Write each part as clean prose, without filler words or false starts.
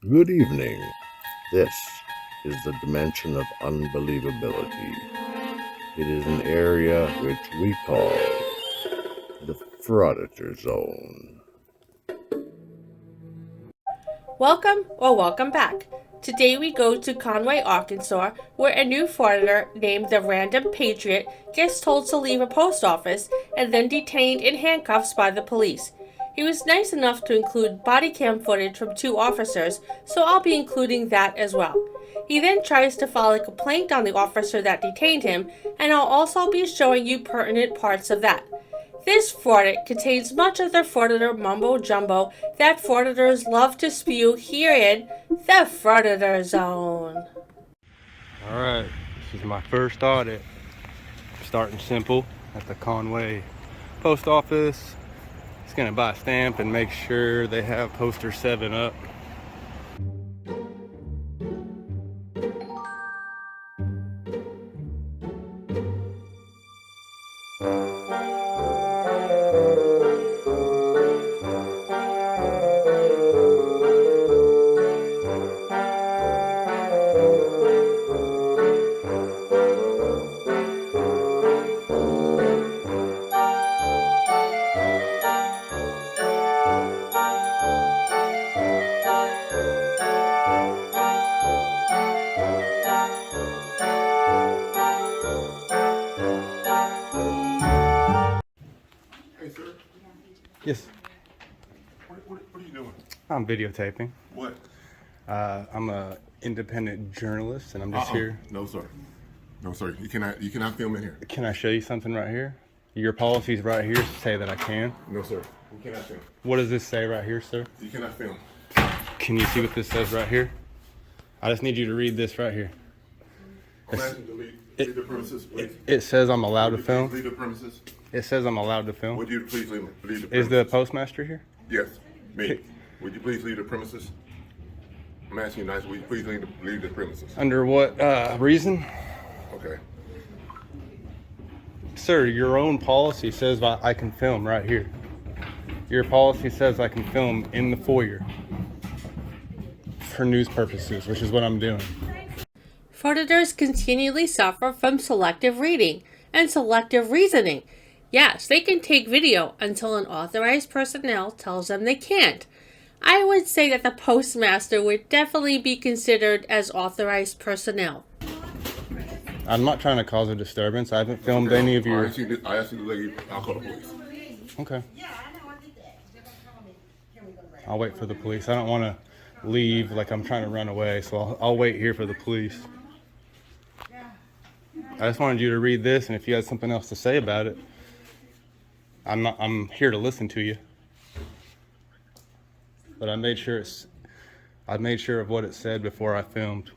Good evening. This is the dimension of unbelievability. It is an area which we call the Frauditor Zone. Welcome back. Today we go to Conway, Arkansas, where a new frauditor named the Random Patriot gets told to leave a post office and then detained in handcuffs by the police. He was nice enough to include body cam footage from 2 officers, so I'll be including that as well. He then tries to file a complaint on the officer that detained him, and I'll also be showing you pertinent parts of that. This fraudit contains much of the frauditor mumbo-jumbo that frauditors love to spew here in the Frauditor Zone. Alright, this is my first audit. Starting simple at the Conway post office. Just gonna buy a stamp and make sure they have poster 7 up. Yes. What are you doing? I'm videotaping. What? I'm a independent journalist and I'm just here. No, sir. No, sir. You cannot film in here. Can I show you something right here? Your policies right here say that I can. No, sir. You cannot film. What does this say right here, sir? You cannot film. Can you see what this says right here? I just need you to read this right here. I'm asking you to leave the premises, please. It says I'm allowed to Would you film. please leave the premises. It says I'm allowed to film. Would you please leave the premises? Is the postmaster here? Yes, me. Would you please leave the premises? I'm asking you nice. Would you please leave the premises? Under what reason? Okay. Sir, your own policy says I can film right here. Your policy says I can film in the foyer for news purposes, which is what I'm doing. Frauditors continually suffer from selective reading and selective reasoning. Yes, they can take video until an authorized personnel tells them they can't. I would say that the Postmaster would definitely be considered as authorized personnel. I'm not trying to cause a disturbance. I haven't filmed any of your... I asked you to leave. I'll call the police. Okay. I'll wait for the police. I don't want to leave like I'm trying to run away, so I'll wait here for the police. I just wanted you to read this, and if you had something else to say about it, I'm here to listen to you. But I made sure of what it said before I filmed.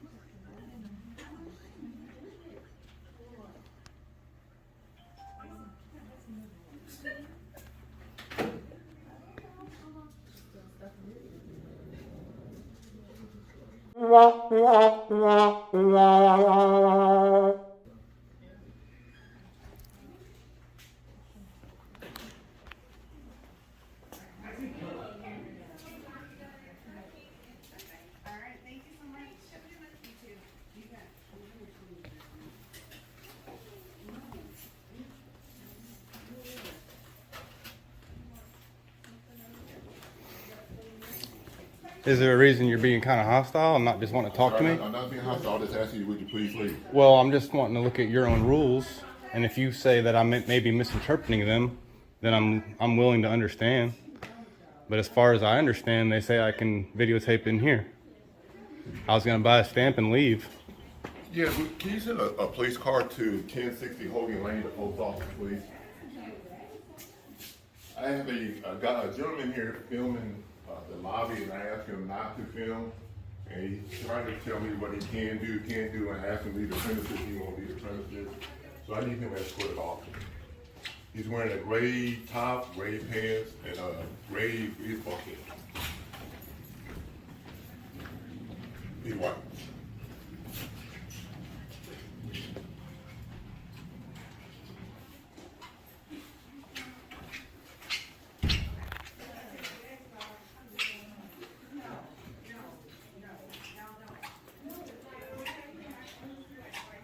Is there a reason you're being kind of hostile and not just want to talk to me? I'm not being hostile. I'm just asking you, would you please leave? Well, I'm just wanting to look at your own rules, and if you say that I may be misinterpreting them, then I'm willing to understand. But as far as I understand, they say I can videotape in here. I was going to buy a stamp and leave. Yeah, can you send a police car to 1060 Hogan Lane, the post office, please? I have a gentleman here filming the lobby, and I asked him not to film, and he tried to tell me what he can't do, and I asked him to leave the premises. He won't leave the premises, so I need him escorted off. He's wearing a gray top, gray pants, and a gray baseball cap. He's white.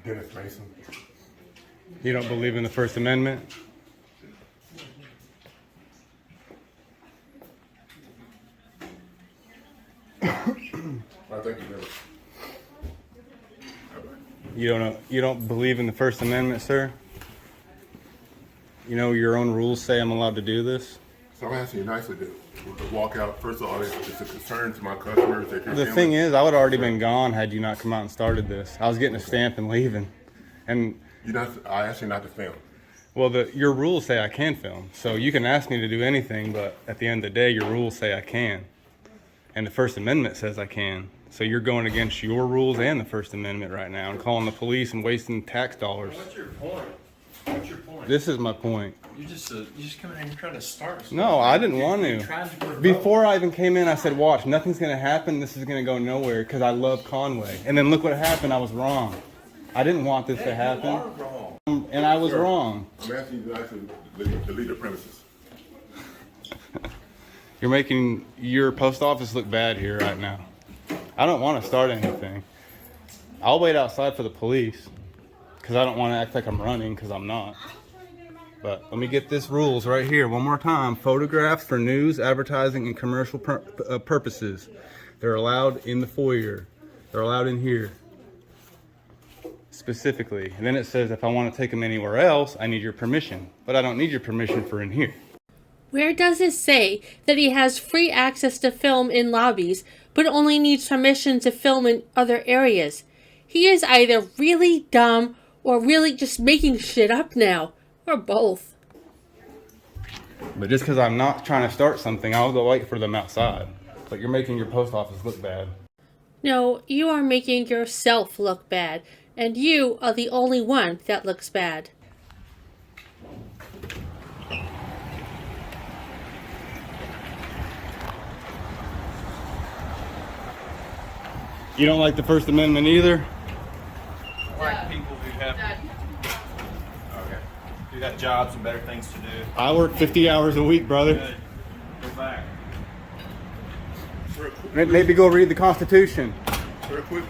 Dennis Mason. You don't believe in the First Amendment? I think you never. You don't believe in the First Amendment, sir? You know your own rules say I'm allowed to do this? So I'm asking you nicely to walk out. First of all, it's a concern to my customers that you're The thing is, I would have already been gone had you not come out and started this. I was getting a stamp and leaving. And I asked you not to film. well, your rules say I can film. So you can ask me to do anything, but at the end of the day, your rules say I can. And the First Amendment says I can. So you're going against your rules and the First Amendment right now and calling the police and wasting tax dollars. What's your point? What's your point? This is my point. You just come in and try to start something. No, I didn't want You're to. trying to provoke. Before I even came in, I said, watch, nothing's going to happen. This is going to go nowhere because I love Conway. And then look what happened. I was wrong. I didn't want this to happen. You are wrong. And I was wrong. I'm asking you nicely to leave the premises. You're making your post office look bad here right now. I don't want to start anything. I'll wait outside for the police because I don't want to act like I'm running because I'm not. But let me get this rules right here one more time. Photographs for news, advertising, and commercial purposes. They're allowed in the foyer. They're allowed in here specifically. And then it says if I want to take them anywhere else, I need your permission. But I don't need your permission for in here. Where does it say that he has free access to film in lobbies, but only needs permission to film in other areas? He is either really dumb or really just making shit up now, or both. But just because I'm not trying to start something, I'll go wait for them outside. But you're making your post office look bad. No, you are making yourself look bad, and you are the only one that looks bad. You don't like the First Amendment either? I like people who got jobs and better things to do. I work 50 hours a week, brother. Good. Go back. Maybe go read the Constitution. Sir, please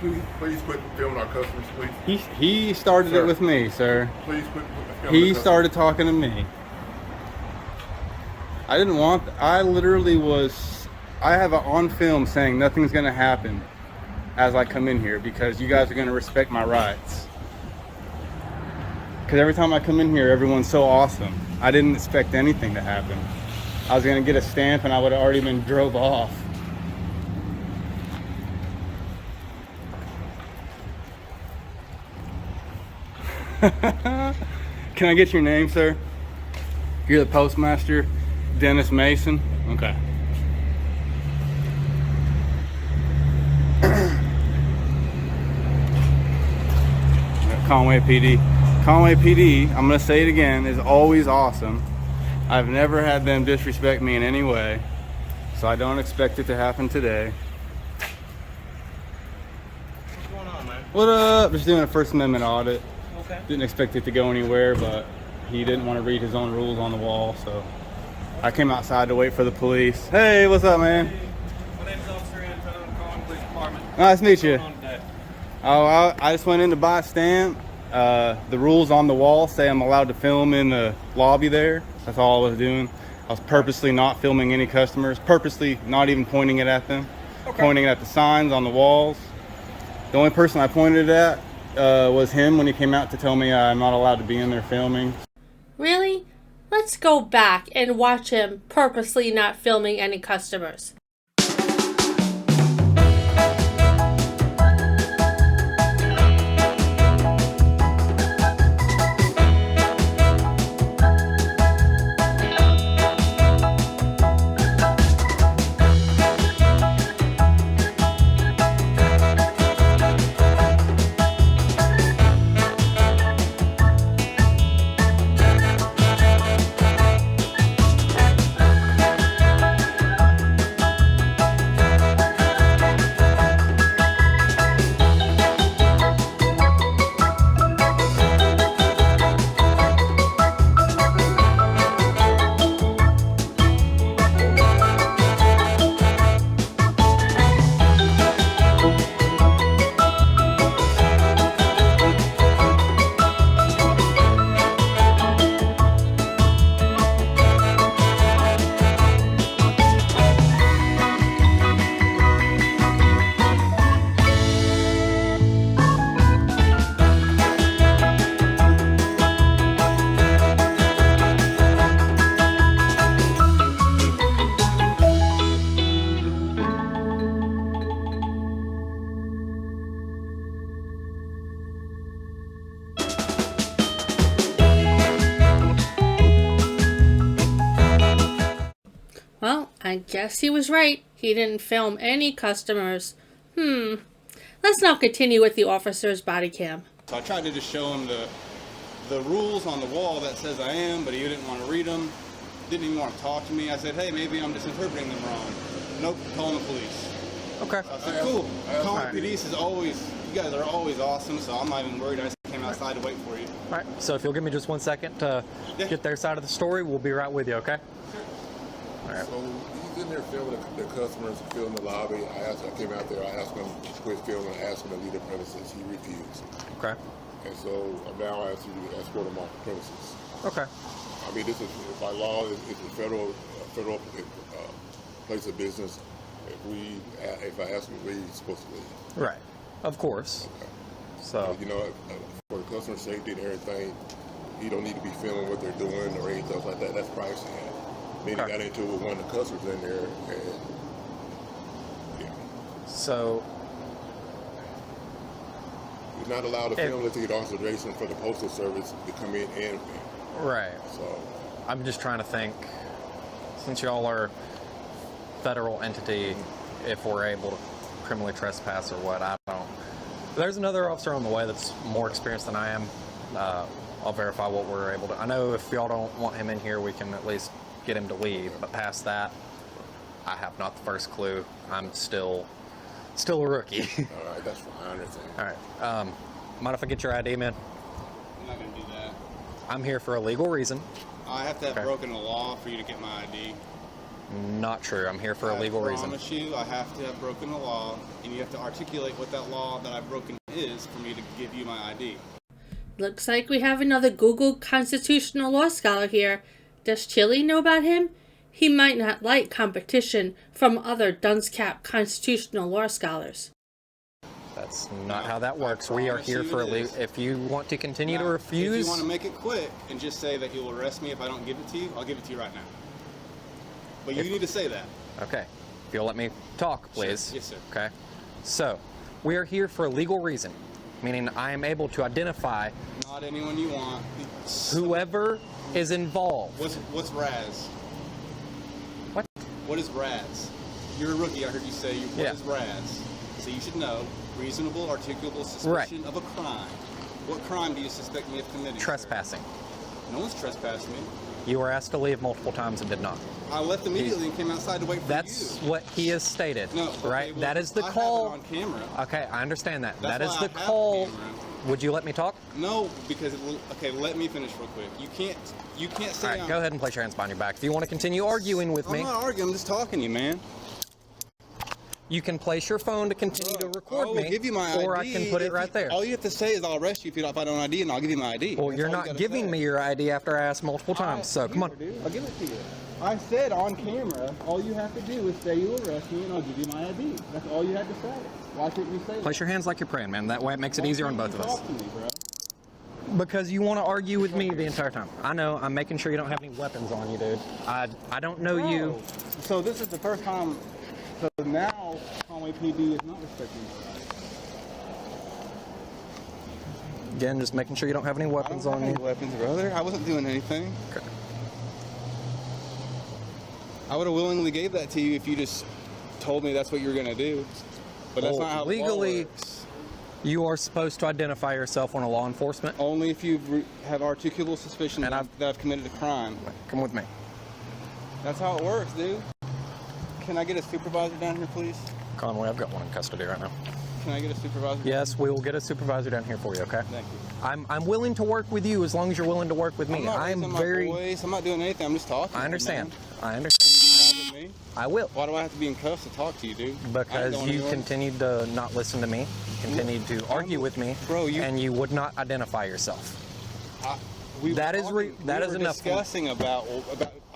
quit filming our customers, please. He started Sir. it with me, sir. Please quit filming He the started talking to me. I didn't want, I literally was, I have it on film saying nothing's gonna happen as I come in here because you guys are gonna respect my rights. Because every time I come in here, everyone's so awesome. I didn't expect anything to happen. I was gonna get a stamp and I would have already been drove off. Can I get your name, sir? You're the Postmaster, Dennis Mason? Okay. Conway PD. Conway PD, I'm going to say it again, is always awesome. I've never had them disrespect me in any way, so I don't expect it to happen today. What's going on, man? What up? Just doing a First Amendment audit. Okay. Didn't expect it to go anywhere, but he didn't want to read his own rules on the wall, so I came outside to wait for the police. Hey, what's up, man? My name's Officer Antone, calling police department. Nice to meet you. What's going on today? Oh, I just went in to buy a stamp. The rules on the wall say I'm allowed to film in the lobby there. That's all I was doing. I was purposely not filming any customers, purposely not even pointing it at them, pointing it at the signs on the walls. The only person I pointed it at was him when he came out to tell me I'm not allowed to be in there filming. Really? Let's go back and watch him purposely not filming any customers. I guess he was right. He didn't film any customers. Let's now continue with the officer's body cam. So I tried to just show him the rules on the wall that says I am, but he didn't want to read them. Didn't even want to talk to me. I said, hey, maybe I'm just interpreting them wrong. Nope, calling the police. Okay. So I said, cool. Calling police is always, you guys are always awesome, so I'm not even worried. I just came outside to wait for you. All right. So if you'll give me just 1 second to get their side of the story, we'll be right with you, okay? All right. So he's in there filming the customers, filming the lobby. I came out there, I asked him to quit filming, I asked him to leave the premises. He refused. Okay. And so I'm now asking you to escort him off the premises. Okay. I mean, this is, by law, it's a federal place of business. If I ask him to leave, he's supposed to leave. Right. Of course. Okay. So, You know, for customer safety and everything, you don't need to be filming what they're doing or anything like that. That's privacy. Then he got into it with one of the customers in there, and yeah. So, He's not allowed to film until you get authorization for the postal service to come in and film. right. So I'm just trying to think, since y'all are federal entity, if we're able to criminally trespass or what, I don't. There's another officer on the way that's more experienced than I am. I'll verify what we're able to. I know if y'all don't want him in here, we can at least get him to leave. But past that, I have not the first clue. I'm still a rookie. all right, that's fine. I understand. All right. Mind if I get your ID, man? I'm not going to do that. I'm here for a legal reason. I have to have broken the law for you to get my ID. Not true. I'm here for a legal reason. I promise you, I have to have broken the law, and you have to articulate what that law that I've broken is for me to give you my ID. Looks like we have another Google constitutional law scholar here. Does Chili know about him? He might not like competition from other dunce cap constitutional law scholars. That's not how that works. We are here for a legal. If you want to continue to refuse, if you want to make it quick and just say that you'll arrest me if I don't give it to you, I'll give it to you right now. But you need to say that. Okay. If you'll let me talk, please. Sure. Yes, sir. Okay. So, we are here for a legal reason, meaning I am able to identify Not anyone you want. whoever is involved. What's Raz? What? What is Raz? You're a rookie. I heard you say. What is Raz? So you should know. Reasonable, articulable suspicion of a crime. What crime do you suspect me of committing? Trespassing. Sir? No one's trespassed me. You were asked to leave multiple times and did not. I left immediately and came outside to wait for That's you. what he has stated. No, okay, right? well, that is the I call. have it on camera. Okay, I understand that. That's that is why the I have call. camera. Would you let me talk? No, because okay, let me finish real quick. You can't say. All right, go ahead and place your hands behind your back. If you want to continue arguing with me, I'm not arguing. I'm just talking to you, man. you can place your phone to continue to record me, give you my or ID. I can put it right there. All you have to say is I'll arrest you if I don't ID, and I'll give you my ID. Well, That's you're all you not gotta giving say. me your ID after I asked multiple times, so come on. I'll give it to you. I said on camera, all you have to do is say you'll arrest me, and I'll give you my ID. That's all you had to say. Why couldn't you say that? Place your hands like you're praying, man. That way it makes it easier on both of us. Talk to me, bro. Because you want to argue with me the entire time. I know. I'm making sure you don't have any weapons on you, dude. I don't know you. So this is the first time. So now Conway PD is not respecting me. Again, just making sure you don't have any I weapons don't on have you. any weapons, brother. I wasn't doing anything. Okay. I would have willingly gave that to you if you just told me that's what you were gonna do. But that's Well, not how the law legally, works. You are supposed to identify yourself on a law enforcement. Only if you have articulable suspicion And that I've committed a crime. Come with me. That's how it works, dude. Can I get a supervisor down here, please? Conway, I've got one in custody right now. Can I get a supervisor? Yes, we will get a supervisor down here for you, okay? Thank you. I'm willing to work with you as long as you're willing to work with me. I'm not I'm raising my very. voice. I'm not doing anything. I'm just talking. I understand. Man. I understand. You bother me? I will. Why do I have to be in cuffs to talk to you, dude? I ain't Because going you anywhere. continued to not listen to me, continued to argue with me, Bro, and you would not identify yourself. We That were is talking- that we is were enough for me. discussing about.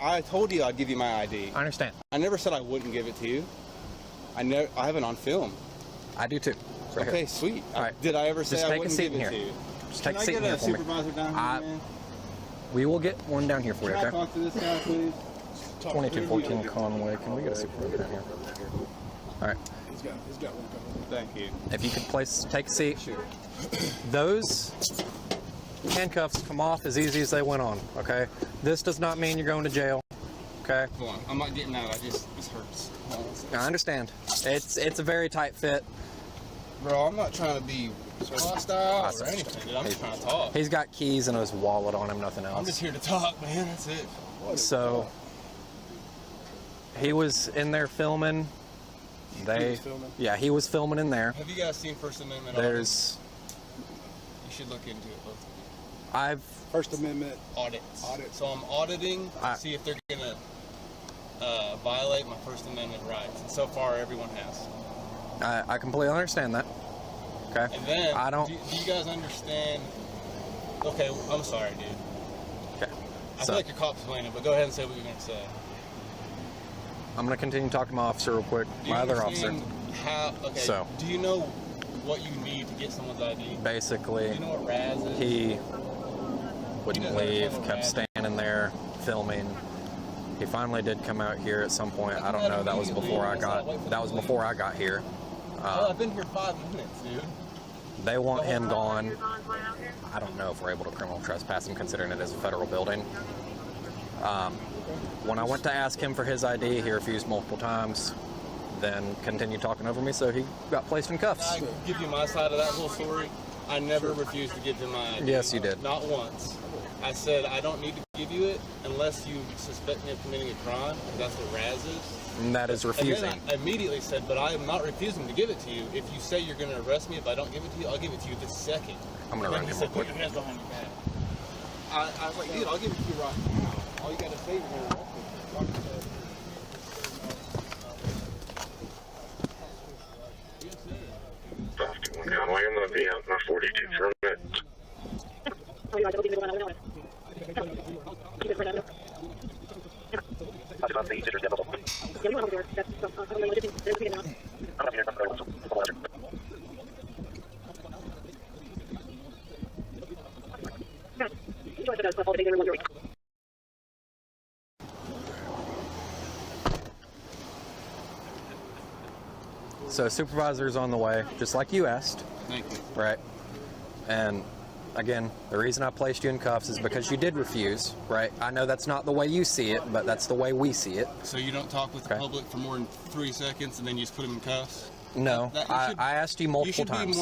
I told you I'd give you my ID. I understand. I never said I wouldn't give it to you. I have it on film. I do too. Right Okay, here. sweet. All right. Did I ever say Just I take a wouldn't seat give in it to here. you? Just take Can a seat I in get here a for me. supervisor down here, man? We will get one down here for you, Can I okay? talk to this guy, please? 2214 Conway. Can we get a supervisor down here? All right. He's got one coming. Thank you. If you could take a seat. Sure. Those handcuffs come off as easy as they went on, okay? This does not mean you're going to jail. Okay. Hold on. I'm not getting out. This hurts. I understand. It's a very tight fit. Bro, I'm not trying to be hostile or anything, dude. I'm just trying to talk. He's got keys in his wallet on him, nothing else. I'm just here to talk, man. That's it. So he was in there filming. Yeah, he was filming in there. Have you guys seen First Amendment? There's. You should look into it, both of you. I've. First Amendment Audit. So I'm auditing to see if they're gonna violate my First Amendment rights, and so far everyone has. I completely understand that. Okay. And then I don't. Do you guys understand? Okay, I'm sorry, dude. Okay. I feel like you're cop explaining, but go ahead and say what you're gonna say. I'm gonna continue talking to my officer real quick. My other officer. So. Do you know what you need to get someone's ID? Basically. Do you know what RAS is? He wouldn't leave, kept standing there filming. He finally did come out here at some point. I don't know. That was before I got here. I've been here 5 minutes, dude. They want him gone. I don't know if we're able to criminal trespass him, considering it is a federal building. When I went to ask him for his ID, he refused multiple times. Then continued talking over me, so he got placed in cuffs. I give you my side of that whole story. I never refused to give him my ID. Yes, you did. Not once. I said I don't need to give you it unless you suspect me of committing a crime. That's what RAS is. And that is refusing. And then I immediately said, but I am not refusing to give it to you. If you say you're going to arrest me, if I don't give it to you, I'll give it to you this second. I'm going to run him real quick. Put your hands behind your back. I was like, dude, I'll give it to you right now. All you got to say is you're going to arrest me. Conway, I'm going to be out my 42 for a minute. So supervisor's on the way, just like you asked. Thank you. Right. And again, the reason I placed you in cuffs is because you did refuse, right? I know that's not the way you see it, but that's the way we see it. So you don't talk with the public for more than 3 seconds and then you just put them in cuffs? No, I asked you multiple times.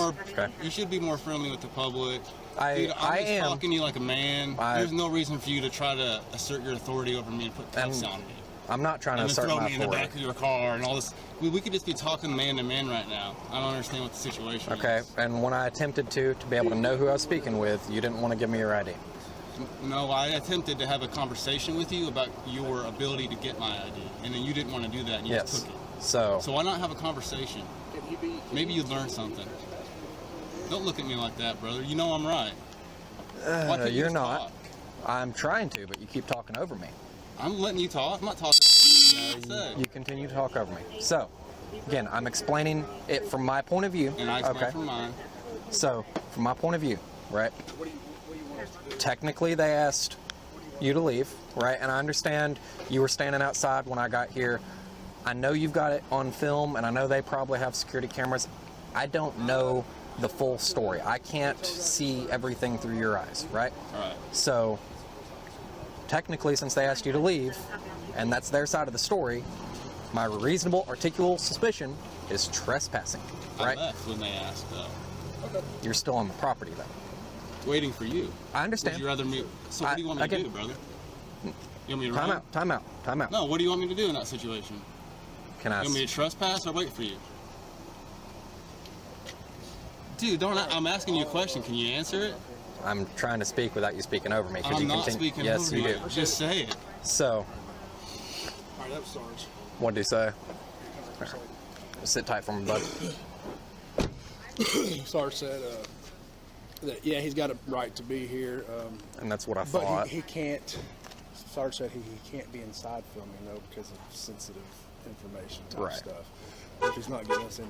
You should be more friendly with the public. Dude, I'm just talking to you like a man. There's no reason for you to try to assert your authority over me and put cuffs on me. I'm not trying to assert my authority. And throw me in the back of your car and all this. We could just be talking man to man right now. I don't understand what the situation is. Okay, and when I attempted to be able to know who I was speaking with, you didn't want to give me your ID. No, I attempted to have a conversation with you about your ability to get my ID, and then you didn't want to do that, and you just took it. So why not have a conversation? Maybe you'd learn something. Don't look at me like that, brother. You know I'm right. You're not. Talk? I'm trying to, but you keep talking over me. I'm letting you talk. I'm not talking. You continue to talk over me. So, again, I'm explaining it from my point of view. And I explain from mine. So, from my point of view, right? Technically, they asked you to leave, right? And I understand you were standing outside when I got here. I know you've got it on film, and I know they probably have security cameras. I don't know the full story. I can't see everything through your eyes, right? All right. So, technically, since they asked you to leave, and that's their side of the story, my reasonable articulable suspicion is trespassing, right? I left when they asked, Okay. You're still on the property, though. Waiting for you. I understand. Would you rather me... So what do you want me to do, brother? You want me to run? Time out. No, what do you want me to do in that situation? Can I... You want me to trespass or wait for you? Dude, I'm asking you a question. Can you answer it? I'm trying to speak without you speaking over me. I'm not speaking over you. Yes, you do. Just say it. So... All right, that was Sarge. What did he say? Sit tight for me, bud. Sarge said that, yeah, he's got a right to be here. And that's what I thought. But he can't... Sarge said he can't be inside filming, though, because of sensitive information type stuff. If he's not getting us any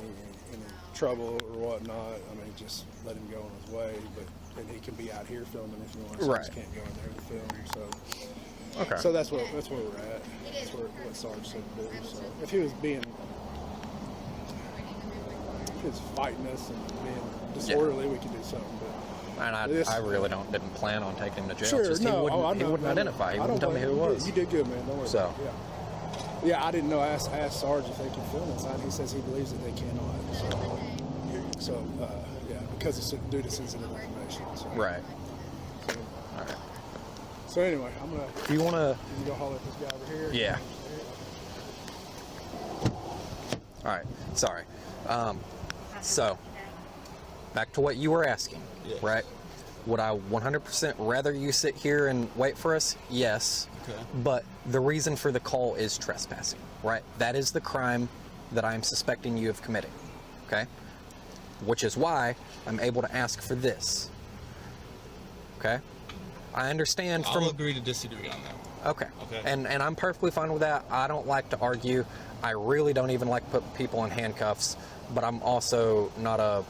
trouble or whatnot, I mean, just let him go on his way. But and he can be out here filming if he wants. Right. He just can't go in there to film. So, okay. So that's where we're at. That's what Sarge said to do. So if he was fighting us and being disorderly, we could do something. And I really didn't plan on taking him to jail. Sure, Just no, he wouldn't identify. He wouldn't tell me who it was. You did good, man. Don't worry. So. About it. Yeah, I didn't know. I asked Sarge if they can film inside. He says he believes that they cannot. So, yeah, because it's due to sensitive information. So. Right. All right. So anyway, I'm gonna. Do you wanna? You go holler at this guy over here. Yeah. All right. Sorry. So, back to what you were asking, right? Would I 100% rather you sit here and wait for us? Yes. Okay. But the reason for the call is trespassing, right? That is the crime that I'm suspecting you of committing, okay? Which is why I'm able to ask for this, okay? I understand from... I'll agree to disagree on that. Okay. Okay. And I'm perfectly fine with that. I don't like to argue. I really don't even like to put people in handcuffs, but I'm also not a,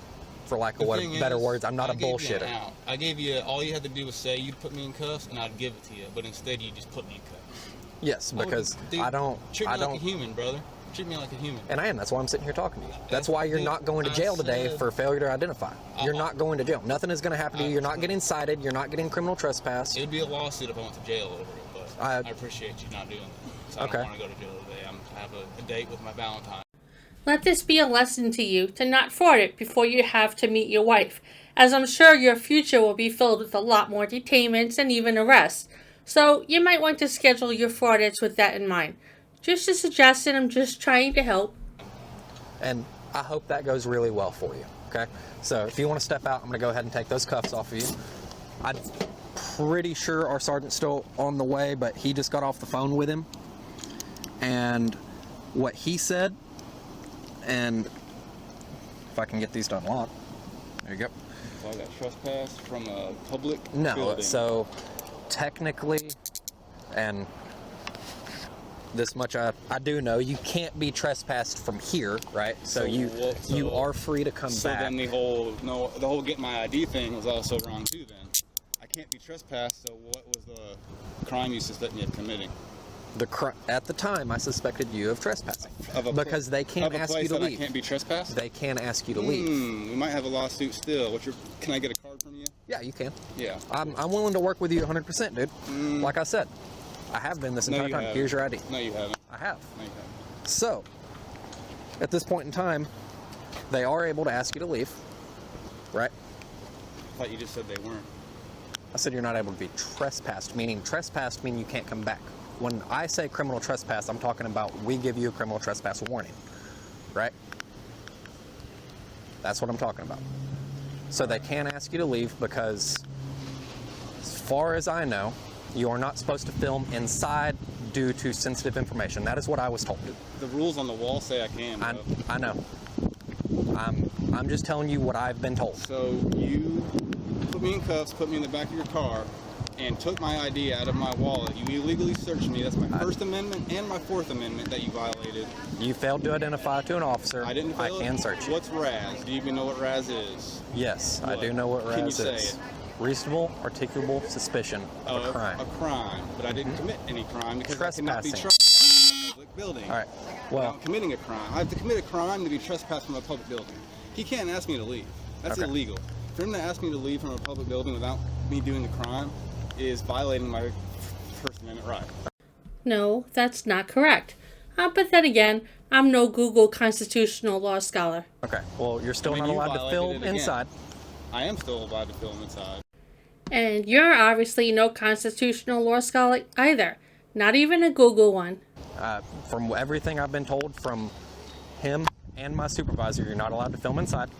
for lack of better words, I'm not a bullshitter. I gave you, all you had to do was say you'd put me in cuffs and I'd give it to you, but instead you just put me in cuffs. Yes, because dude, I don't... Treat me like a human, brother. Treat me like a human. And I am. That's why I'm sitting here talking to you. That's why you're not going to jail today for failure to identify. You're not going to jail. Nothing is going to happen to you. You're not getting cited. You're not getting criminal trespass. It would be a lawsuit if I went to jail over it, but I appreciate you not doing that. So I don't want to go to jail today. I have a date with my Valentine. Let this be a lesson to you to not fraud it before you have to meet your wife, as I'm sure your future will be filled with a lot more detainments and even arrests. So you might want to schedule your fraudits with that in mind. Just a suggestion, I'm just trying to help. And I hope that goes really well for you, okay? So if you want to step out, I'm going to go ahead and take those cuffs off of you. I'm pretty sure our sergeant's still on the way, but he just got off the phone with him. And what he said, and if I can get these to unlock, there you go. So I got trespass from a public building. So technically, and this much I do know, you can't be trespassed from here, right? So you are free to come back. So then the whole get my ID thing was also wrong too then. I can't be trespassed, so what was the crime you suspect me of committing? At the time, I suspected you of trespassing because they can't ask you to leave. I can't be trespassed? They can't ask you to leave. We might have a lawsuit still. Can I get a card from you? Yeah, you can. Yeah. I'm willing to work with you 100%, dude. Like I said, I have been this entire time. Haven't. Here's your ID. No, you haven't. I have. No, you haven't. So, at this point in time, they are able to ask you to leave, right? I thought you just said they weren't. I said you're not able to be trespassed, meaning you can't come back. When I say criminal trespass, I'm talking about we give you a criminal trespass warning, right? That's what I'm talking about. So they can't ask you to leave because, as far as I know, you are not supposed to film inside due to sensitive information. That is what I was told. The rules on the wall say I can. I know. I'm just telling you what I've been told. So you put me in cuffs, put me in the back of your car, and took my ID out of my wallet. You illegally searched me. That's my First Amendment and my Fourth Amendment that you violated. You failed to identify to an officer. I didn't fail. I can search you. What's RAS? Do you even know what RAS is? Yes, what? I do know what RAS is. Can you say it? Reasonable, articulable suspicion of a crime. A crime, but I didn't commit any crime because I cannot be trespassed from a public building. All right. Well, I'm committing a crime. I have to commit a crime to be trespassed from a public building. He can't ask me to leave. That's illegal. For him to ask me to leave from a public building without me doing the crime is violating my First Amendment right. No, that's not correct. But then again, I'm no Google constitutional law scholar. Okay, well, you're still not allowed to film inside. I am still allowed to film inside. And you're obviously no constitutional law scholar either. Not even a Google one. From everything I've been told from him and my supervisor, you're not allowed to film inside.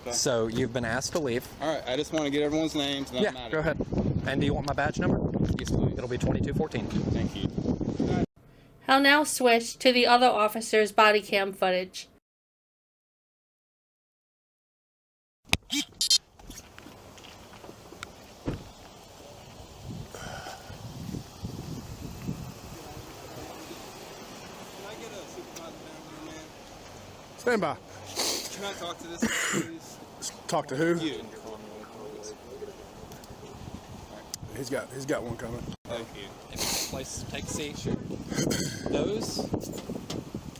Okay. So you've been asked to leave. All right, I just want to get everyone's names. And yeah, go ahead. And do you want my badge number? Yes, please. It'll be 2214. Thank you. I'll now switch to the other officer's body cam footage. Stand by. Can I talk to this, please? Talk to who? You. He's got one coming. Thank you. Place, take a seat. Sure. Those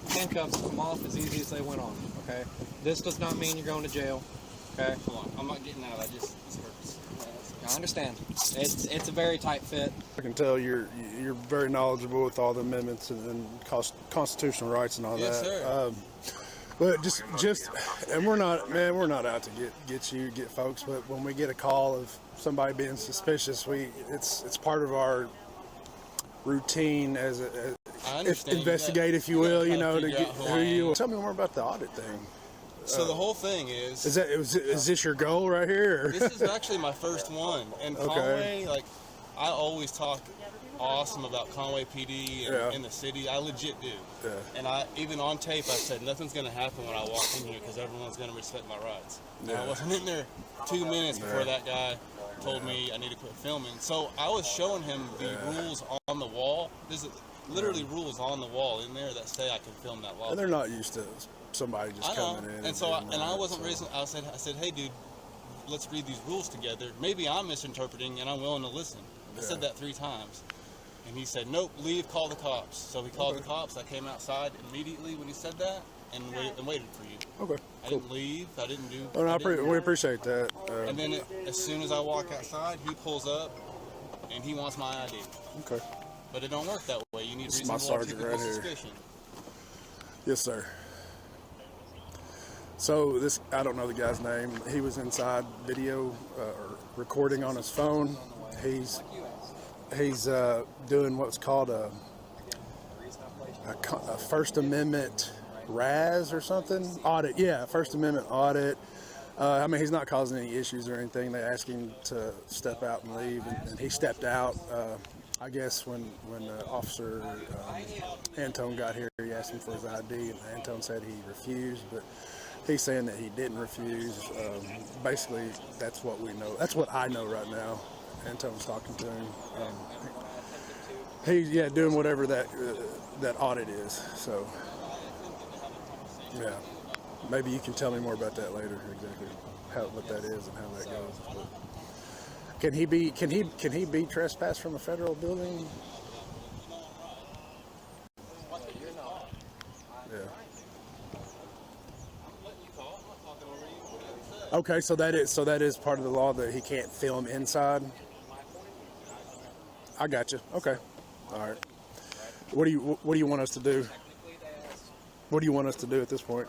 handcuffs come off as easy as they went on. Okay. This does not mean you're going to jail. Okay? Hold on. I'm not getting out. This hurts. I understand. It's a very tight fit. I can tell you're very knowledgeable with all the amendments and constitutional rights and all Yes, that. sir. But just, and we're not out to get folks. But when we get a call of somebody being suspicious, it's part of our routine as a investigate, if you will, you know, to get who you. Tell me more about the audit thing. So the whole thing is this your goal right here? Or? This is actually my first one. And Conway, like, I always talk awesome about Conway PD and in the city. I legit do. Yeah. And I even on tape I said nothing's going to happen when I walk in here because everyone's going to respect my rights. And I wasn't in there 2 minutes before that guy told me I need to quit filming. So I was showing him the rules on the wall. There's literally rules on the wall in there that say I can film that law. And they're not used to somebody just coming in. And so I wasn't raising. I said, hey, dude, let's read these rules together. Maybe I'm misinterpreting, and I'm willing to listen. I said that 3 times, and he said, nope, leave, call the cops. So he called the cops. I came outside immediately when he said that, and waited for you. Okay. I didn't leave. I didn't do. Oh, no, we appreciate that. And then as soon as I walk outside, he pulls up, and he wants my ID. Okay. But it don't work that way. You need This is my reasonable sergeant right here. suspicion. Yes, sir. So I don't know the guy's name. He was inside video or recording on his phone. He's doing what's called a First Amendment RAS or something audit. Yeah, First Amendment audit. I mean, he's not causing any issues or anything. They asked him to step out and leave, and he stepped out. I guess when Officer Antone got here, he asked him for his ID, and Antone said he refused, but he's saying that he didn't refuse. Basically, that's what we know. That's what I know right now. Antone's talking to him. He's doing whatever that audit is. So yeah, maybe you can tell me more about that later. Exactly what that is and how that goes. But can he be trespassed from a federal building? Yeah. Okay, so that is part of the law that he can't film inside. I got you. Okay, all right. What do you want us to do? What do you want us to do at this point?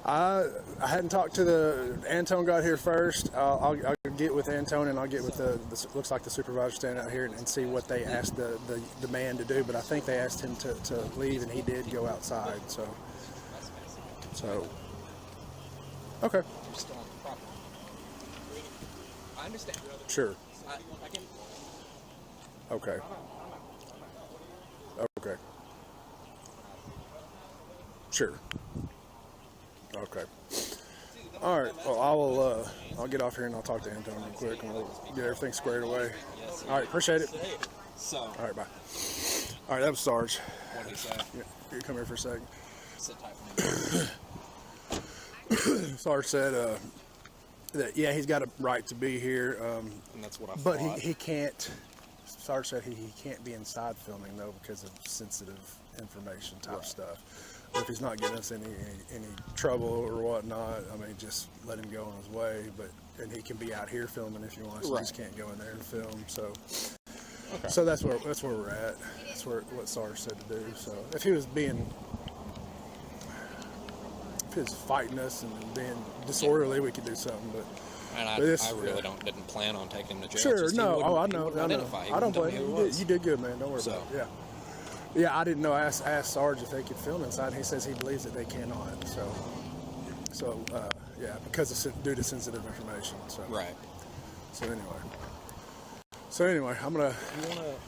I hadn't talked to Antone got here first. I'll get with Antone and I'll get with the looks like the supervisor standing out here and see what they asked the man to do. But I think they asked him to leave and he did go outside. So okay. You're still on the property. I understand. Sure. I can. Okay. Okay. Sure. Okay. All right. Well, I'll get off here and I'll talk to Antone real quick and we'll get everything squared away. All right. Appreciate it. So. All right. Bye. All right. That was Sarge. What did he say? Yeah. You come here for a second. Sit tight for me. Sarge said that he's got a right to be here. And that's what I but thought. he can't. Sarge said he can't be inside filming though because of sensitive information type stuff. If he's not getting us any trouble or whatnot, I mean, just let him go on his way. And he can be out here filming if he wants. He just can't go in there and film. So, so that's where we're at. That's what Sarge said to do. So if he was fighting us and being disorderly, we could do something. But I really didn't plan on taking him to jail. Sure, Just no. I know. I don't blame you. You did good, man. Don't worry about it. Yeah. Yeah, I didn't know. I asked Sarge if they could film inside. He says he believes that they cannot. So because due to sensitive information. So. Right. So anyway, I'm gonna.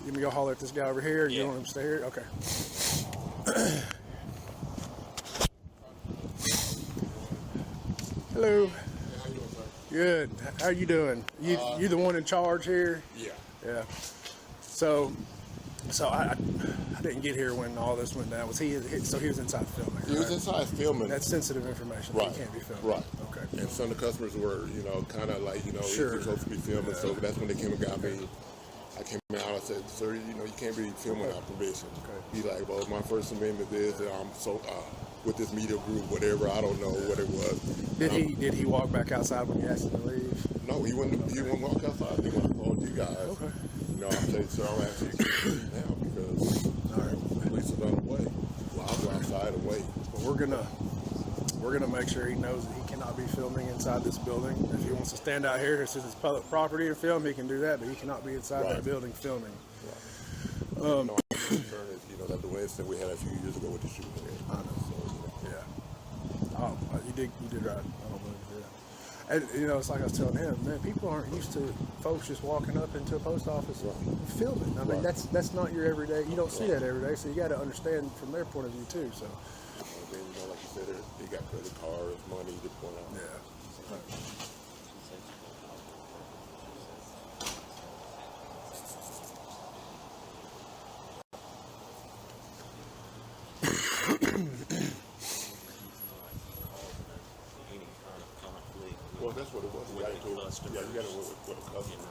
You gonna go holler at this guy over here? You want him to stay here? Okay. Hello. Good. How you doing? You the one in charge here? Yeah. Yeah. So I didn't get here when all this went down. So he was inside filming. He was inside filming. That's sensitive information. Right. He can't be filming. Right. Okay. And some of the customers were, kind of like, Sure. you're supposed to be filming. So that's when they came and got me. I came out. I said, sir, you know, you can't be filming without permission. He's like, well, my First Amendment is that I'm so with this media group, whatever. I don't know what it was. Did he walk back outside when you asked him to leave? No, he wouldn't walk outside. He went and called you guys. Okay. You know, I'm saying, sir, I'm asking you to leave now because the police is on the way. Well, I'll go outside and wait. Well, we're gonna make sure he knows that he cannot be filming inside this building. If he wants to stand out here, this is his public property and film, he can do that, but he cannot be inside that building filming. No, my concern is, you know, that the incident we had a few years ago with the shooting. I know. So, yeah. Oh, you did right. I don't believe that. And you know, it's like I was telling him, man, people aren't used to folks just walking up into a post office and filming. I mean, that's not your everyday. You don't see that every day, so you got to understand from their point of view too. So. And then, you know, like you said, he got credit cards, money to point out. Yeah. Well, that's what it was. You got to work with a customer.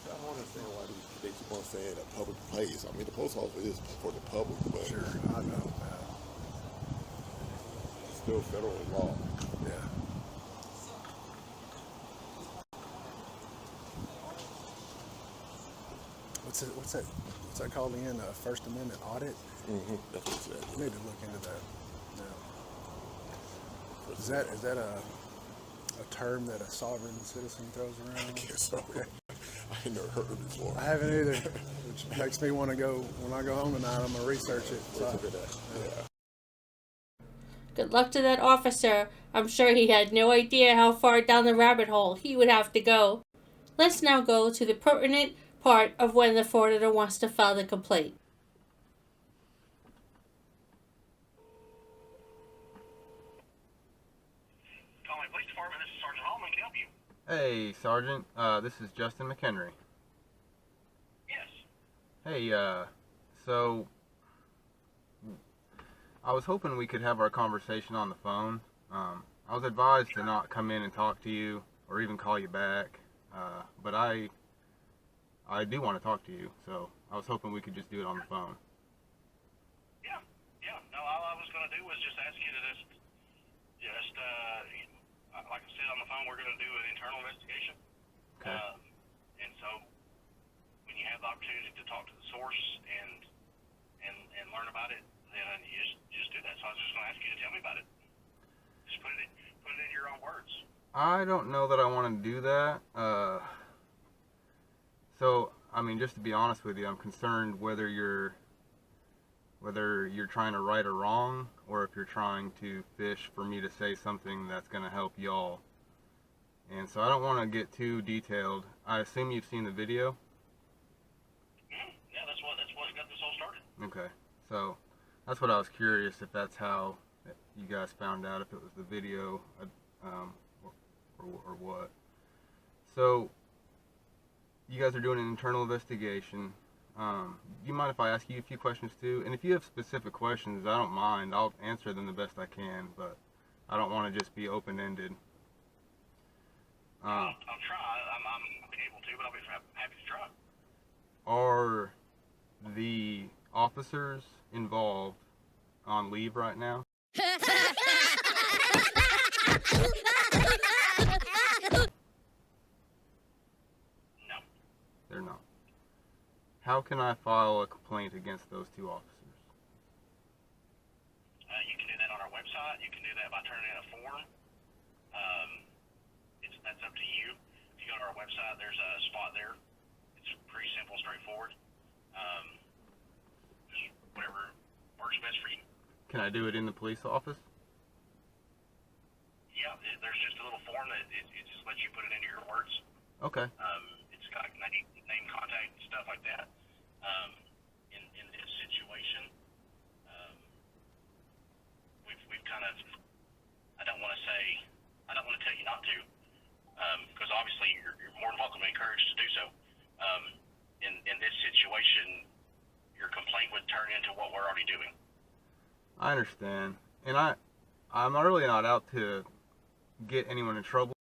I don't understand why they keep on saying a public place. I mean, the post office is for the public, but sure, I know. It's still federal law. Yeah. What's that called again? First Amendment Audit? Mm-hmm. That's what it said. I need to look into that. Yeah. Is that a term that a sovereign citizen throws around? I guess so. Okay. I ain't never heard of it before. I haven't either, which makes me want to go, when I go home tonight, I'm going to research it. Yeah. Good luck to that officer. I'm sure he had no idea how far down the rabbit hole he would have to go. Let's now go to the pertinent part of when the frauditor wants to file the complaint. Police Department, this is Sergeant Hallman. Can I help you? Hey, Sergeant. This is Justin McHenry. Yes. Hey, so I was hoping we could have our conversation on the phone. I was advised to not come in and talk to you or even call you back, but I do want to talk to you, so I was hoping we could just do it on the phone. Yeah. No, all I was going to do was just ask you to like I said on the phone, we're going to do an internal investigation. Okay. And so when you have the opportunity to talk to the source and learn about it, then you just do that. So I was just going to ask you to tell me about it. Just put it in your own words. I don't know that I want to do that. So, I mean, just to be honest with you, I'm concerned whether you're trying to right a wrong or if you're trying to fish for me to say something that's going to help y'all. And so I don't want to get too detailed. I assume you've seen the video? Yeah, that's what got this all started. Okay. So that's what I was curious if that's how you guys found out, if it was the video or what. So you guys are doing an internal investigation. Do you mind if I ask you a few questions too? And if you have specific questions, I don't mind. I'll answer them the best I can, but I don't want to just be open-ended. I'll try. I'm able to, but I'll be happy to try. Are the officers involved on leave right now? No. They're not. How can I file a complaint against those two officers? You can do that on our website. You can do that by turning in a form. That's up to you. If you go to our website, there's a spot there. It's pretty simple, straightforward. Just whatever works best for you. Can I do it in the police office? Yeah, there's just a little form that it just lets you put it into your words. Okay. It's got name, contact, and stuff like that. In this situation, we've kind of, I don't want to tell you not to, because obviously you're more than welcome and encouraged to do so. In this situation, your complaint would turn into what we're already doing. I understand. And I'm really not out to get anyone in trouble.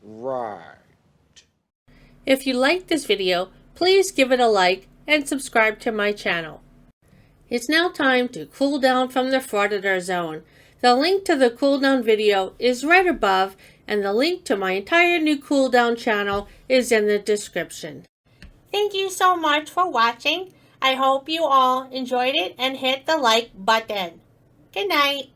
Right. If you liked this video, please give it a like and subscribe to my channel. It's now time to cool down from the Frauditor Zone. The link to the cooldown video is right above, and the link to my entire new cooldown channel is in the description. Thank you so much for watching. I hope you all enjoyed it and hit the like button. Good night.